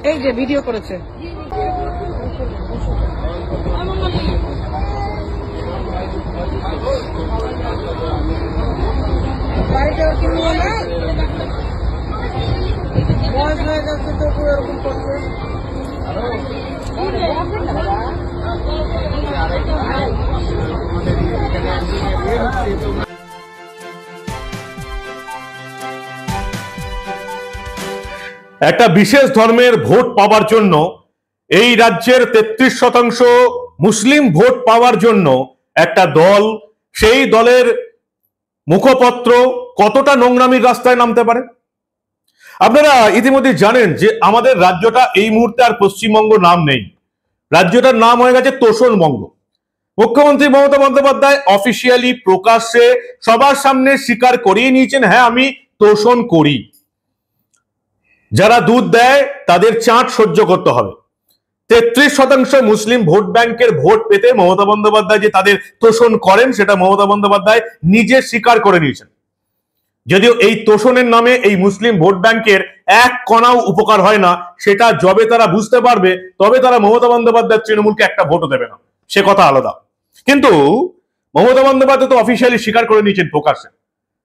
এই যে ভিডিও করেছে। একটা বিশেষ ধর্মের ভোট পাওয়ার জন্য এই রাজ্যের 33% মুসলিম ভোট পাওয়ার জন্য একটা দল, সেই দলের মুখপত্র কতটা নোংরামির রাস্তায় নামতে পারে। আপনারা ইতিমধ্যে জানেন যে আমাদের রাজ্যটা এই মুহূর্তে আর পশ্চিমবঙ্গ নাম নেই, রাজ্যটার নাম হয়ে গেছে তোষণবঙ্গ। মুখ্যমন্ত্রী মমতা বন্দ্যোপাধ্যায় অফিসিয়ালি প্রকাশ্যে সবার সামনে স্বীকার করিয়ে নিয়েছেন, হ্যাঁ আমি তোষণ করি। যারা দুধ দেয় তাদের চাট সহ্য করতে হবে। 33% মুসলিম ভোট ব্যাংকের ভোট পেতে মমতা বন্দ্যোপাধ্যায় যে তাদের তোষণ করেন সেটা মমতা বন্দ্যোপাধ্যায় নিজে স্বীকার করে নিয়েছেন। যদিও এই তোষণের নামে এই মুসলিম ভোট ব্যাংকের এক কণাও উপকার হয় না, সেটা যবে তারা বুঝতে পারবে তবে তারা মমতা বন্দ্যোপাধ্যায় তৃণমূলকে একটা ভোটও দেবে না, সে কথা আলাদা। কিন্তু মমতা বন্দ্যোপাধ্যায় তো অফিসিয়ালি স্বীকার করে নিয়েছেন প্রকাশ্যে।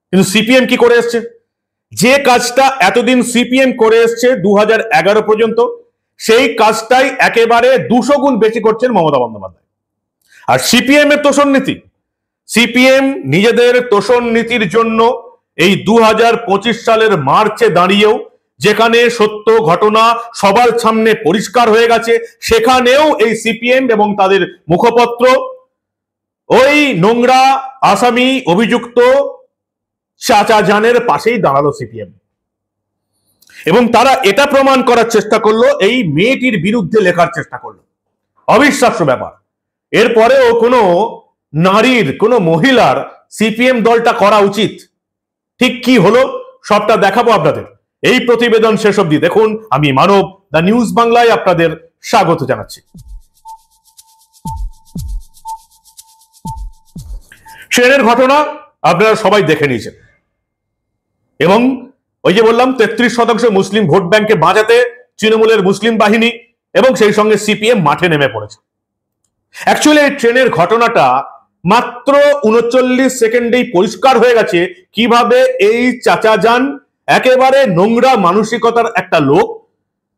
কিন্তু সিপিএম কি করে এসছে? যে কাজটা এতদিন সিপিএম করে এসছে 2011 পর্যন্ত, সেই কাজটাই একেবারে 200 গুণ বেশি করছেন মমতা বন্দ্যোপাধ্যায়। আর সিপিএম এর তোষণ নীতি, সিপিএম নিজেদের তোষণ নীতির জন্য এই 2025 সালের মার্চে দাঁড়িয়েও, যেখানে সত্য ঘটনা সবার সামনে পরিষ্কার হয়ে গেছে, সেখানেও এই সিপিএম এবং তাদের মুখপত্র ওই নোংরা আসামি অভিযুক্ত চাচা জানের পাশেই দাঁড়ালো সিপিএম। এবং তারা এটা প্রমাণ করার চেষ্টা করলো, এই মেয়েটির বিরুদ্ধে লেখার চেষ্টা করলো। অবিশ্বাস্য ব্যাপার। এরপরেও কোনো নারীর, কোনো মহিলার সিপিএম দলটা করা উচিত। ঠিক কি হলো সবটা দেখাবো আপনাদের এই প্রতিবেদন শেষ অবধি দেখুন। আমি মানব, দ্য নিউজ বাংলায় আপনাদের স্বাগত জানাচ্ছি। ট্রেনের ঘটনা আপনারা সবাই দেখে নিয়েছেন এবং ওই যে বললাম 33% মুসলিম ভোট ব্যাংকে বাঁচাতে তৃণমূলের মুসলিম বাহিনী এবং সেই সঙ্গে সিপিএম মাঠে নেমে পড়েছে। অ্যাকচুয়ালি এই ট্রেনের ঘটনাটা মাত্র 39 সেকেন্ডেই পরিষ্কার হয়ে গেছে কিভাবে এই চাচা যান একেবারে নোংরা মানসিকতার একটা লোক,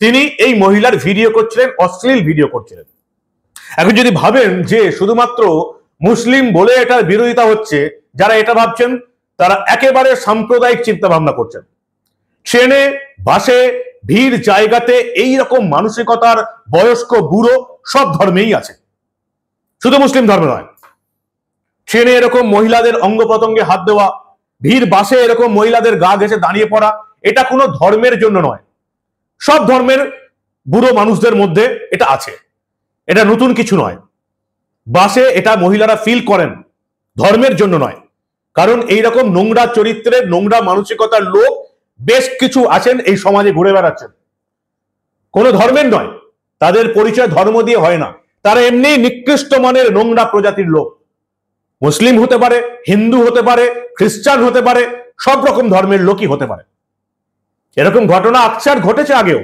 তিনি এই মহিলার ভিডিও করছিলেন, অশ্লীল ভিডিও করছিলেন। এখন যদি ভাবেন যে শুধুমাত্র মুসলিম বলে এটার বিরোধিতা হচ্ছে, যারা এটা ভাবছেন তারা একেবারে সাম্প্রদায়িক চিন্তা ভাবনা করছেন। ট্রেনে, বাসে, ভিড় জায়গাতে এই রকম মানসিকতার বয়স্ক বুড়ো সব ধর্মেই আছে, শুধু মুসলিম ধর্মে নয়। ট্রেনে এরকম মহিলাদের অঙ্গ প্রত্যঙ্গে হাত দেওয়া, ভিড় বাসে এরকম মহিলাদের গা ঘেঁষে দাঁড়িয়ে পড়া, এটা কোনো ধর্মের জন্য নয়, সব ধর্মের বুড়ো মানুষদের মধ্যে এটা আছে, এটা নতুন কিছু নয়। বাসে এটা মহিলারা ফিল করেন, ধর্মের জন্য নয়। কারণ এইরকম নোংরা চরিত্রের, নোংরা মানসিকতার লোক বেশ কিছু আছেন এই সমাজে ঘুরে বেড়াচ্ছেন, কোনো ধর্মের নয়, তাদের পরিচয় ধর্ম দিয়ে হয় না, তারা এমনি নিকৃষ্ট মানের নোংরা প্রজাতির লোক। মুসলিম হতে পারে, হিন্দু হতে পারে, খ্রিস্টান হতে পারে, সব রকম ধর্মের লোকই হতে পারে। এরকম ঘটনা আকছার ঘটেছে আগেও,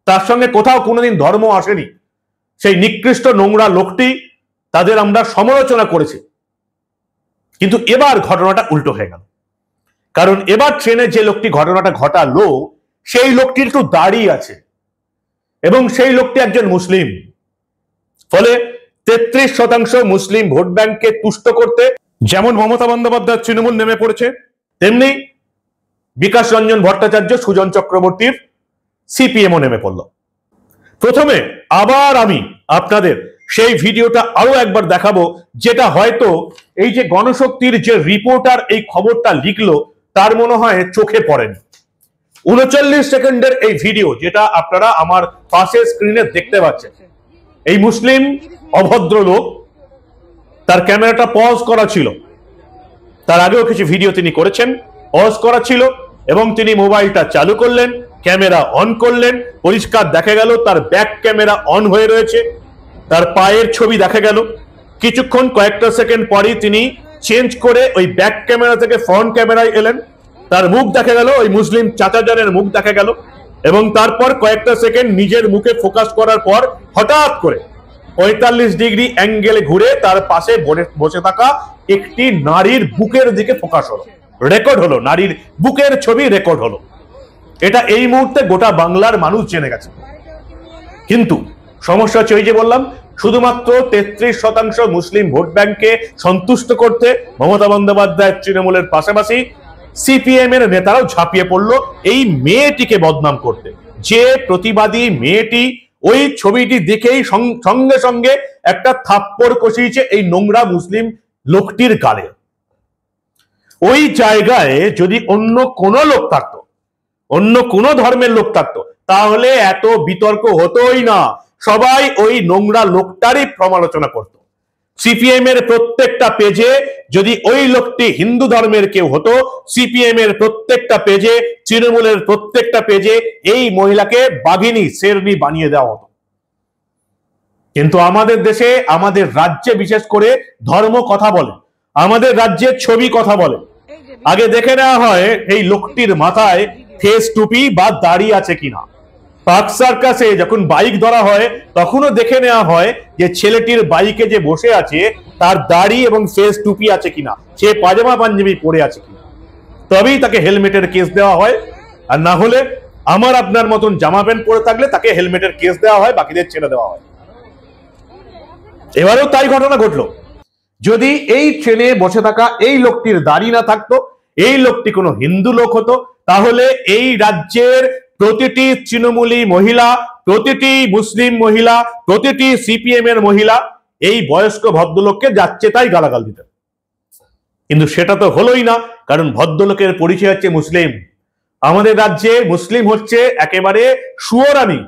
তার সঙ্গে কোথাও কোনোদিন ধর্ম আসেনি। সেই নিকৃষ্ট নোংরা লোকটি, তাদের আমরা সমালোচনা করেছি। কিন্তু এবার ঘটনাটা উল্টো হয়ে গেল, কারণ এবার ট্রেনে যে লোকটি ঘটনাটা ঘটালো সেই লোকটি একটু দাঁড়িয়ে আছে এবং সেই লোকটি একজন মুসলিম। ফলে 33% মুসলিম ভোট ব্যাংককে তুষ্ট করতে যেমন মমতা বন্দ্যোপাধ্যায় তৃণমূল নেমে পড়েছে, তেমনি বিকাশ রঞ্জন ভট্টাচার্য, সুজন চক্রবর্তীর সিপিএমও নেমে পড়ল। প্রথমে আবার আমি আপনাদের সেই ভিডিওটা আরো একবার দেখাবো, যেটা হয়তো এই যে গণশক্তির যে রিপোর্টার এই খবরটা লিখলো তার মনে হয় চোখে পড়েনি। 39 সেকেন্ডের এই ভিডিও, যেটা আপনারা আমার পাশে স্ক্রিনে দেখতে পাচ্ছেন। এই মুসলিম অভদ্র লোক, তার ক্যামেরাটা পজ করা ছিল, তার আগেও কিছু ভিডিও তিনি করেছেন, পজ করা ছিল এবং তিনি মোবাইলটা চালু করলেন, ক্যামেরা অন করলেন, পরিষ্কার দেখা গেল তার ব্যাক ক্যামেরা অন হয়ে রয়েছে, তার পায়ের ছবি দেখা গেল। কিছুক্ষণ, কয়েকটা সেকেন্ড পরেই তিনি চেঞ্জ করে ওই ব্যাক ক্যামেরা থেকে ফ্রন্ট ক্যামেরায় এলেন, তার মুখ দেখা গেল, ওই মুসলিম চাচাজানের মুখ দেখা গেল এবং তারপর কয়েকটা সেকেন্ড নিজের মুখে ফোকাস করার পর হঠাৎ করে 45 ডিগ্রি অ্যাঙ্গেলে ঘুরে তার পাশে বসে থাকা একটি নারীর বুকের দিকে ফোকাস হলো, রেকর্ড হলো, নারীর বুকের ছবি রেকর্ড হলো। এটা এই মুহূর্তে গোটা বাংলার মানুষ জেনে গেছে। কিন্তু সমস্যা হচ্ছে, ওই যে বললাম, শুধুমাত্র 33% মুসলিম ভোট ব্যাংককে সন্তুষ্ট করতে মমতা বন্দ্যোপাধ্যায় তৃণমূলের পাশাপাশি সিপিএম এর নেতারাও ঝাঁপিয়ে পড়লো এই মেয়েটিকে বদনাম করতে। যে প্রতিবাদী মেয়েটি ওই ছবিটি দেখেই সঙ্গে সঙ্গে একটা থাপ্পড় কষিয়েছে এই নোংরা মুসলিম লোকটির গালে। ওই জায়গায় যদি অন্য কোনো লোক থাকতো, অন্য কোনো ধর্মের লোক থাকতো, তাহলে এত বিতর্ক হতোই না। সবাই ওই নোংরা লোকটারই সমালোচনা করত। সিপিএম এর প্রত্যেকটা পেজে যদি ওই লোকটি হিন্দু ধর্মের কেউ হতো, সিপিএম এর প্রত্যেকটা পেজে, তৃণমূলের প্রত্যেকটা পেজে এই মহিলাকে বাঘিনী, শেরনি বানিয়ে দেওয়া হতো। কিন্তু আমাদের দেশে, আমাদের রাজ্যে বিশেষ করে ধর্ম কথা বলে, আমাদের রাজ্যের ছবি কথা বলে। আগে দেখে নেওয়া হয় এই লোকটির মাথায় ফেস টুপি বা দাড়ি আছে কিনা। পার্ক সার্কাসে যখন বাইক ধরা হয় তখনও দেখে নেওয়া হয় যে ছেলেটির বাইকে যে বসে আছে তার দাড়ি এবং ফেস টুপি আছে কিনা, সে পাজামা পাঞ্জাবি পরে আছে কিনা, তবেই তাকে হেলমেটের কেস দেওয়া হয়। আর না হলে আমার আপনার মতন জামা প্যান্ট পরে থাকলে তাকে হেলমেটের কেস দেওয়া হয়, বাকিদের ছেড়ে দেওয়া হয়। এবারেও তাই ঘটনা ঘটলো। যদি এই ট্রেনে বসে থাকা এই লোকটির দাড়ি না থাকতো, এই লোকটি কোনো হিন্দু লোক হতো, তাহলে এই রাজ্যের প্রতিটি তৃণমূলী মহিলা, প্রতিটি মুসলিম মহিলা, প্রতিটি সিপিএম এর মহিলা এই বয়স্ক ভদ্রলোককে যাচ্ছে তাই গালাগাল দিতেন। কিন্তু সেটা তো হলোই না, কারণ ভদ্রলোকের পরিচয় হচ্ছে মুসলিম। আমাদের রাজ্যে মুসলিম হচ্ছে একেবারে সুয়োরানি,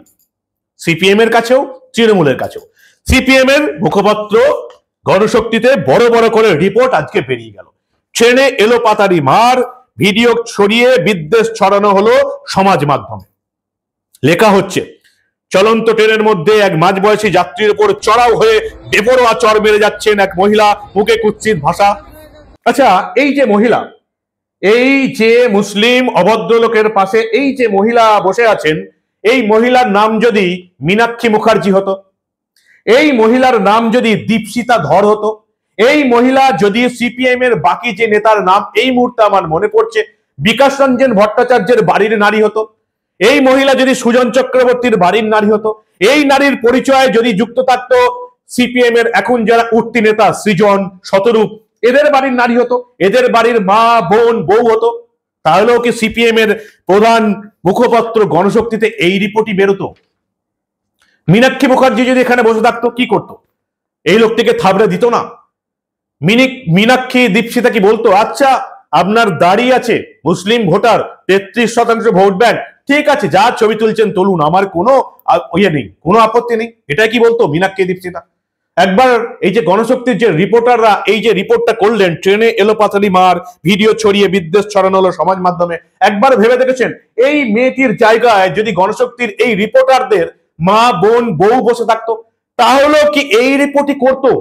সিপিএম এর কাছেও তৃণমূলের কাছেও। সিপিএম এর মুখপাত্র গণশক্তিতে বড় বড় করে রিপোর্ট আজকে বেরিয়ে গেল। ট্রেনে এলো পাতারি মার, ভিডিও ছড়িয়ে বিদ্বেষ ছড়ানো হলো সমাজ মাধ্যমে। লেখা হচ্ছে, চলন্ত ট্রেনের মধ্যে এক মাঝবয়সী যাত্রীর উপর চড়াও হয়ে বেপরোয়া চড় মেরে যাচ্ছেন এক মহিলা, মুখে কুৎসিত ভাষা। আচ্ছা, এই যে মহিলা, এই যে মুসলিম অভদ্র লোকের পাশে এই যে মহিলা বসে আছেন, এই মহিলার নাম যদি মীনাক্ষী মুখার্জি হতো, এই মহিলার নাম যদি দীপশিতা ধর হতো, এই মহিলা যদি সিপিএম এর বাকি যে নেতার নাম এই মুহূর্তে আমার মনে পড়ছে বিকাশ রঞ্জন ভট্টাচার্যের বাড়ির নারী হতো, এই মহিলা যদি সুজন চক্রবর্তীর বাড়ির নারী হতো, এই নারীর পরিচয় যদি যুক্ত থাকতো সিপিএম এর এখন যারা উঠতি নেতা সৃজন, শতরূপ, এদের বাড়ির নারী হতো, এদের বাড়ির মা, বোন, বউ হতো, তাহলেও কি সিপিএম এর প্রধান মুখপাত্র গণশক্তিতে এই রিপোর্টই বেরোতো? মীনাক্ষী মুখার্জি যদি এখানে বসে থাকতো কি করতো? এই লোকটিকে থাবড়ে দিত না? মীনাক্ষী দীপশিতা কি বলতো, আচ্ছা আপনার দাড়ি আছে, মুসলিম ভোটার, 33% ভোট ব্যাংক, ঠিক আছে, যা ছবি তুলছেন তুলুন, আমার কোনো ইয়ে নেই, কোনো আপত্তি নেই, এটা কি বলতো মীনাক্ষী দীপশিতা? একবার এই যে গণশক্তির যে রিপোর্টাররা এই যে রিপোর্টটা করলেন, ট্রেনে এলো পাতালি মার, ভিডিও ছড়িয়ে বিদ্বেষ ছড়ানো হলো সমাজ মাধ্যমে, একবার ভেবে দেখেছেন এই মেয়েটির জায়গায় যদি গণশক্তির এই রিপোর্টারদের মা, বোন, বউ বসে থাকতো, তাহলেও কি এই রিপোর্টই করতো?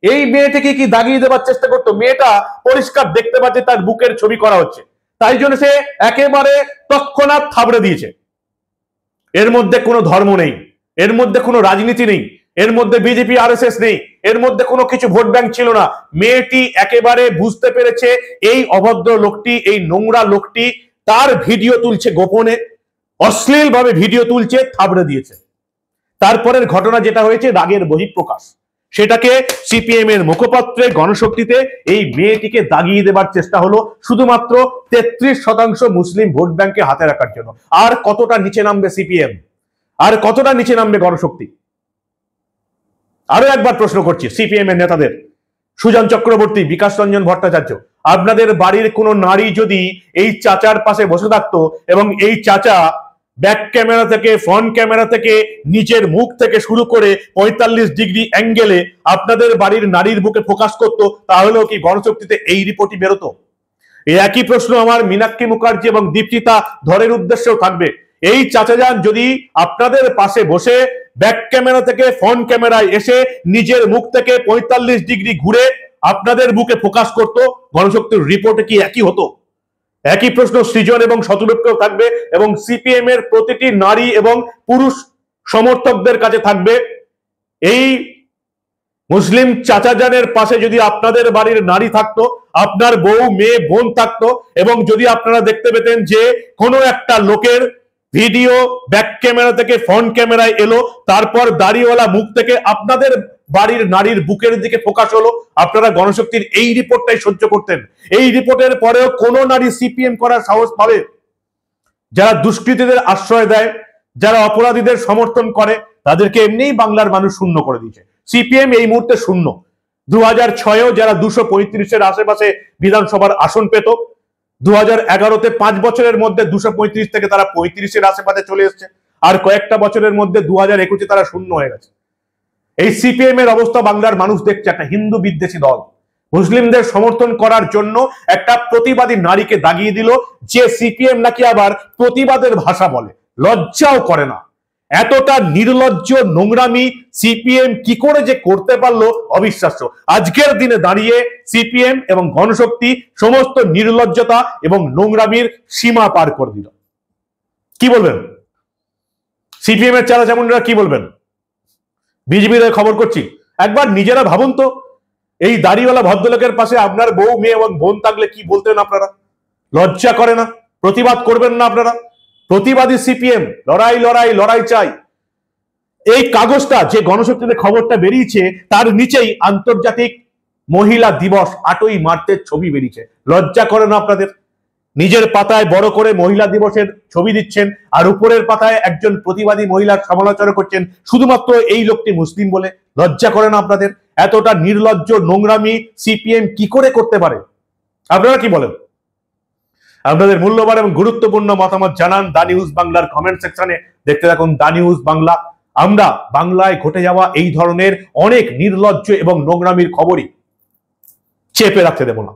এই মেয়েটাকে কি দাগিয়ে দেওয়ার চেষ্টা করতো? মেয়েটা পরিষ্কার দেখতে পাচ্ছে তার বুকের ছবি করা হচ্ছে, তাই জন্য সে একেবারে তৎক্ষণাৎ থাবড়ে দিয়েছে। এর মধ্যে কোনো ধর্ম নেই, এর মধ্যে কোনো রাজনীতি নেই, এর মধ্যে বিজেপি আরএসএস নেই, এর মধ্যে কোনো কিছু ভোট ব্যাংক ছিল না। মেয়েটি একেবারে বুঝতে পেরেছে এই অভদ্র লোকটি, এই নোংরা লোকটি তার ভিডিও তুলছে, গোপনে অশ্লীল ভাবে ভিডিও তুলছে, থাবড়ে দিয়েছে। তারপরের ঘটনা যেটা হয়েছে রাগের বহিঃপ্রকাশ, সেটাকে সিপিএম এর মুখপাত্রে গণশক্তিতে এই মেয়েটিকে দাগিয়ে দেবার চেষ্টা হলো শুধুমাত্র 33% মুসলিম ভোট ব্যাংকে হাতে রাখার জন্য। আর কতটা নিচে নামবে সিপিএম, আর কতটা নিচে নামবে গণশক্তি? আরো একবার প্রশ্ন করছি সিপিএম এর নেতাদের, সুজন চক্রবর্তী, বিকাশ রঞ্জন ভট্টাচার্য, আপনাদের বাড়ির কোন নারী যদি এই চাচার পাশে বসে থাকতো এবং এই চাচা ব্যাক ক্যামেরা থেকে, ফ্রন্ট ক্যামেরা থেকে, নিচের মুখ থেকে শুরু করে 45 ডিগ্রি অ্যাঙ্গেলে আপনাদের বাড়ির নারীর বুকে ফোকাস করতো, তাহলেও কি গণশক্তিতে এই রিপোর্টই বেরোতো? এই একই প্রশ্ন আমার মীনাক্ষী মুখার্জি এবং দীপশিতা ধরের উদ্দেশ্যেও থাকবে। এই চাচাজান যদি আপনাদের পাশে বসে ব্যাক ক্যামেরা থেকে ফ্রন্ট ক্যামেরায় এসে নিজের মুখ থেকে 45 ডিগ্রি ঘুরে আপনাদের বুকে ফোকাস করতো, গণশক্তির রিপোর্টে কি একই হতো? একই প্রশ্ন সৃজন এবং শতরূপকেও থাকবে, এবং সিপিএম এর প্রতিটি নারী এবং পুরুষ সমর্থকদের কাছে থাকবে, এই মুসলিম চাচাজানের পাশে যদি আপনাদের বাড়ির নারী থাকতো, আপনার বউ, মেয়ে, বোন থাকতো, এবং যদি আপনারা দেখতে পেতেন যে কোনো একটা লোকের ভিডিও ব্যাক ক্যামেরা থেকে ফ্রন্ট ক্যামেরায় এলো, তারপর দাড়িওয়ালা মুখ থেকে আপনাদের বাড়ির নারীর বুকের দিকে ফোকাস হলো, আপনারা গণশক্তির এই রিপোর্টটাই সহ্য করতেন? এই রিপোর্টের পরেও কোন নারী সিপিএম করার সাহস পাবে? যারা দুষ্কৃতীদের আশ্রয় দেয়, যারা অপরাধীদের সমর্থন করে, তাদেরকে এমনিই বাংলার মানুষ শূন্য করে দিয়েছে। সিপিএম এই মুহূর্তে শূন্য। 2006-এও যারা 235-এর আশেপাশে বিধানসভার আসন পেত, 2011-তে 5 বছরের মধ্যে 235 থেকে তারা 35-এর আশেপাশে চলে এসছে, আর কয়েকটা বছরের মধ্যে 2021-এ তারা শূন্য হয়ে গেছে। এই সিপিএম এর অবস্থা বাংলার মানুষ দেখছে। একটা হিন্দু বিদ্বেষী দল মুসলিমদের সমর্থন করার জন্য একটা প্রতিবাদী নারীকে দাগিয়ে দিল, যে সিপিএম নাকি আবার প্রতিবাদের ভাষা বলে, লজ্জাও করে না। এতটা নির্লজ্জ নোংরামি সিপিএম কি করে যে করতে পারলো, অবিশ্বাস্য। আজকের দিনে দাঁড়িয়ে সিপিএম এবং গণশক্তি সমস্ত নির্লজ্জতা এবং নোংরামির সীমা পার করে দিল। কি বলবেন সিপিএম এর চালা চামুন্ডরা, কি বলবেন? বিজেপির খবর করছি, একবার নিজেরা ভাবুন তো, এই দাড়িওয়ালা ভদ্রলোকের পাশে আপনার বউ, মেয়ে এবং বোন থাকলে কি বলতেন আপনারা? লজ্জা করে না? প্রতিবাদ করবেন না আপনারা? প্রতিবাদী সিপিএম, লড়াই লড়াই লড়াই চাই। এই কাগজটা যে গণশক্তিতে খবরটা বেরিয়েছে, তার নিচেই আন্তর্জাতিক মহিলা দিবস 8ই মার্চের ছবি বেরিয়েছে। লজ্জা করে না আপনাদের? নিজের পাতায় বড় করে মহিলা দিবসের ছবি দিচ্ছেন, আর উপরের পাতায় একজন প্রতিবাদী মহিলার সমালোচনা করছেন শুধুমাত্র এই লোকটি মুসলিম বলে। লজ্জা করে না আপনাদের? এতটা নির্লজ্জ নোংরামি সিপিএম কি করে করতে পারে? আপনারা কি বলেন? আপনাদের মূল্যবান এবং গুরুত্বপূর্ণ মতামত জানান দা নিউজ বাংলার কমেন্ট সেকশনে। দেখতে থাকুন দা নিউজ বাংলা। আমরা বাংলায় ঘটে যাওয়া এই ধরনের অনেক নির্লজ্জ এবং নোংরামির খবরই চেপে রাখতে দেব না।